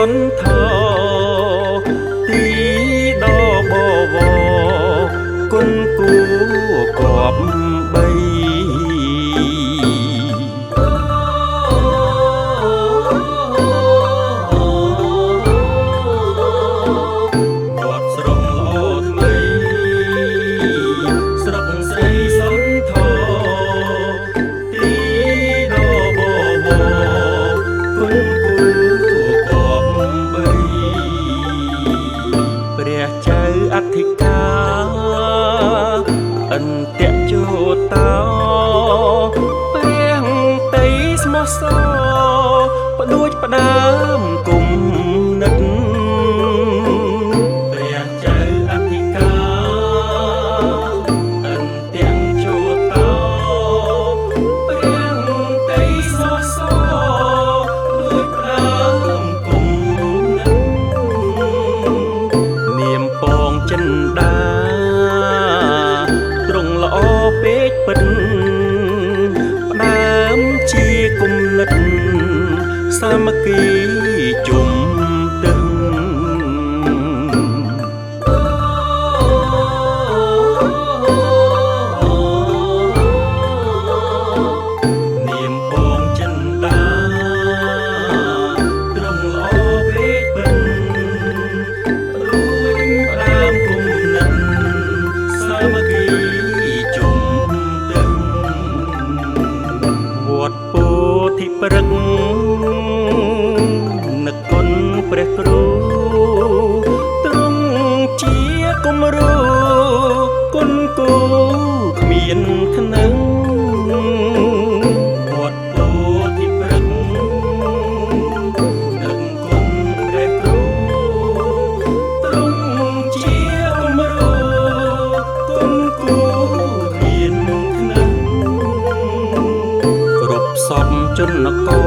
នថោទីដបវគុណគូគប់បីអធិការអន្តៈជោតោព្រះតីស្មោះសផ្ដួចផ្ដើមគុំនិតព្រះចៅអធិការអន្តៈជោតោព្រះតីស្មោះសផ្ដួចផ្ដើមគុំនិតនាមពងចិនដាត្រង់ល្អពេកពិតផ្ដើមជាគុំនិតសាមគ្គីជុំទឹងនាមពងចិនដាត្រង់ល្អពេកពិតព្រឹកនឹកគុណព្រះគ្រូទ្រង់ជាគំរូគុណគូគ្មានថ្នឹងវត្តពោធិព្រឹកនឹកគុណព្រះគ្រូទ្រង់ជាគំរូគុណគូគ្មានថ្នឹងគ្រប់សពជនគរ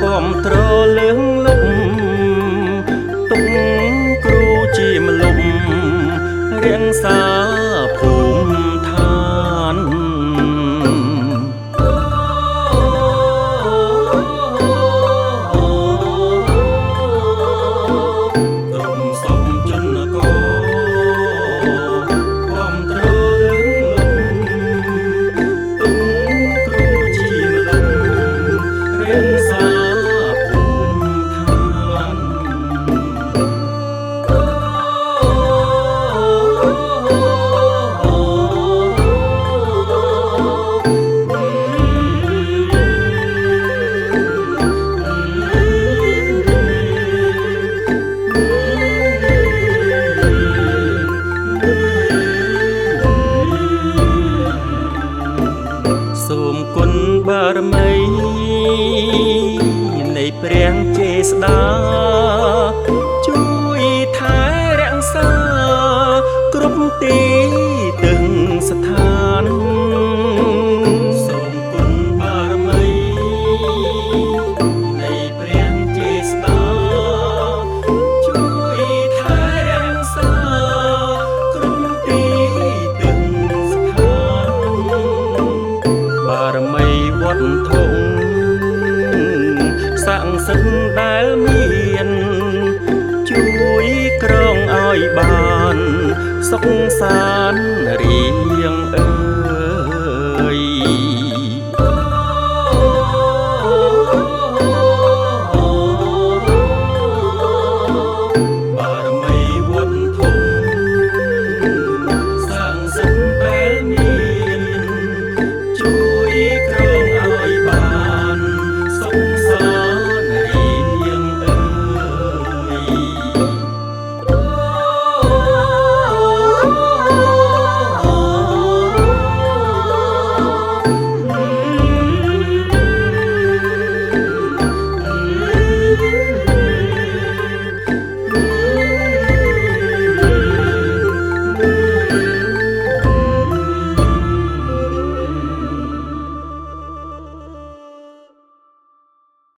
គាំទ្រលឿងលុបទុកគ្រូជាមលុបរៀងសាភូមិឋានគ្រប់សពជនគរគាំទ្រលឿងលុបសូមគុណបារមីនៃព្រះចេស្តាជួយថែរក្សាគ្រប់ទីទឹងស្ថានសូមគុណបារមីនៃព្រះចេស្តាជួយថែរក្សាគ្រប់ទីទឹងស្ថានបារមីវត្តធំស័ក្តិសិទ្ធិដែលមានជួយក្រងឲ្យបានសុខសាន្តរៀង